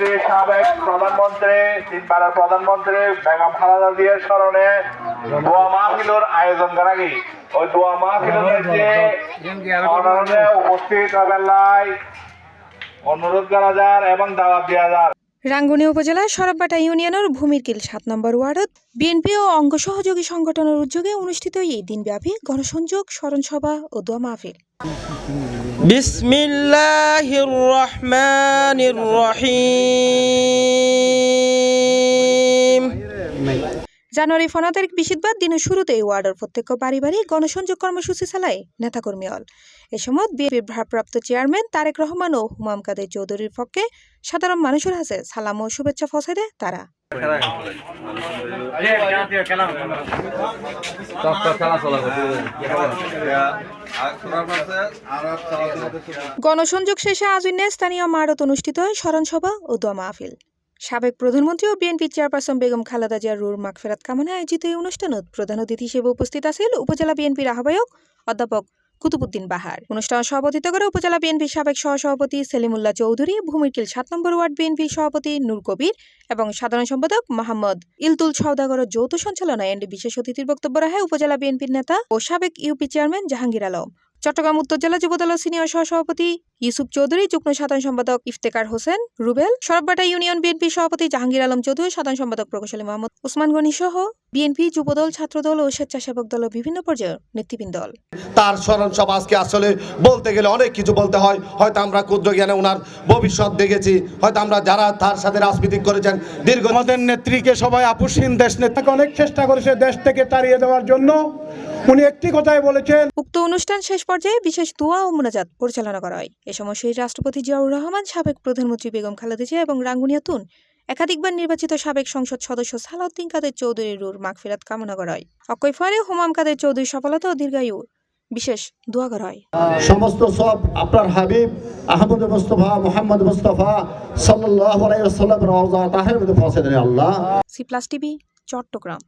নেত্রী সাবেক প্রধানমন্ত্রী তিনবারের প্রধানমন্ত্রী বেগম খালেদা জিয়ার স্মরণে দোয়া মাহফিলের আয়োজন করা কি ওই দোয়া মাহফিলের যে অনারণে উপস্থিত হবেন লাই অনুরোধ করা যার এবং দাওয়াত দেওয়া যার। রাঙ্গুনিয়া উপজেলার সরববাটা ইউনিয়নের ভূমিরকিল ৭ নম্বর ওয়ার্ডত বিএনপি ও অঙ্গ সহযোগী সংগঠনের উদ্যোগে অনুষ্ঠিত এই দিনব্যাপী গণসংযোগ স্মরণসভা ও দোয়া মাহফিল। বিসমিল্লাহির রহমানির রহিম। জানুয়ারি 15 তারিখ বৃহস্পতিবার দিনের শুরুতে ওয়ার্ডের প্রত্যেক বাড়ি বাড়ি গণসংযোগ কর্মসূচি চালায় নেতাকর্মী হল। এ সময় বিএনপির ভারপ্রাপ্ত চেয়ারম্যান তারেক রহমান ও হুমাম কাদের চৌধুরীর পক্ষে সাধারণ মানুষের হাতে সালাম ও শুভেচ্ছা পৌঁছে দেয় তারা। গণসংযোগ শেষে আজ স্থানীয় মাঠত অনুষ্ঠিত হয় স্মরণসভা ও দোয়া মাহফিল। সাবেক প্রধানমন্ত্রী ও বিএনপি চেয়ারপারসন বেগম খালেদা জিয়ার রুর মাগফিরাত কামনায় আয়োজিত এই অনুষ্ঠানত প্রধান অতিথি হিসেবে উপস্থিত আছেন উপজেলা বিএনপির আহ্বায়ক অধ্যাপক কুতুবুদ্দিন বাহার। অনুষ্ঠানে সভাপতিত্ব করে উপজেলা বিএনপির সাবেক সহসভাপতি সেলিমুল্লাহ চৌধুরী, ভূমিরকিল ৭ নম্বর ওয়ার্ড বিএনপির সভাপতি নূর কবির এবং সাধারণ সম্পাদক মোহাম্মদ ইলতুল সওদাগরের যৌথ সঞ্চালনায় বিশেষ অতিথির বক্তব্য রাখে উপজেলা বিএনপির নেতা ও সাবেক ইউপি চেয়ারম্যান জাহাঙ্গীর আলম, চট্টগ্রাম উত্তর জেলা যুবদলের সিনিয়র সহসভাপতি ইউসুফ চৌধুরী, যুগ্ম সাধারণ সম্পাদক ইফতেকার হোসেন রুবেল, সরববাটা ইউনিয়ন বিএনপির সভাপতি জাহাঙ্গীর আলম চৌধুরী, সাধারণ সম্পাদক প্রকৌশলী মোহাম্মদ ওসমান গনি সহ বিএনপি, যুবদল, ছাত্রদল ও স্বেচ্ছাসেবক দলের বিভিন্ন পর্যায়ের নেতৃবৃন্দ। তার স্মরণ সভা আজকে আসলে বলতে গেলে অনেক কিছু বলতে হয়। হয়তো আমরা ক্ষুদ্র জ্ঞানে ওনার ভবিষ্যৎ দেখেছি, হয়তো আমরা যারা তার সাথে রাজনীতি করেছেন দীর্ঘ। আমাদের নেত্রীকে সবাই আপুসহীন দেশ নেতাকে অনেক চেষ্টা করেছে দেশ থেকে তাড়িয়ে দেওয়ার জন্য। উনি একটি কথাই বলেছেন। উক্ত অনুষ্ঠান শেষ পর্যায়ে বিশেষ দোয়া ও মোনাজাত পরিচালনা করা হয়। এ সময় শহীদ রাষ্ট্রপতি জিয়াউর রহমান, সাবেক প্রধানমন্ত্রী বেগম খালেদা জিয়া এবং রাঙ্গুনিয়া তুন একাধিকবার নির্বাচিত সাবেক সংসদ সদস্য সালাউদ্দিন কাদের চৌধুরীর রুর মাগফিরাত কামনা করা হয়। অক্ষয় ফলে হুমাম কাদের চৌধুরীর সফলতা ও দীর্ঘায়ুর বিশেষ দোয়া করা হয়। সমস্ত সব আপনার হাবিব আহমদ মুস্তফা মোহাম্মদ মুস্তফা সাল্লাল্লাহু আলাইহি ওয়াসাল্লাম রওজা তাহের মধ্যে পৌঁছে দেন আল্লাহ। সি+ টিভি, চট্টগ্রাম।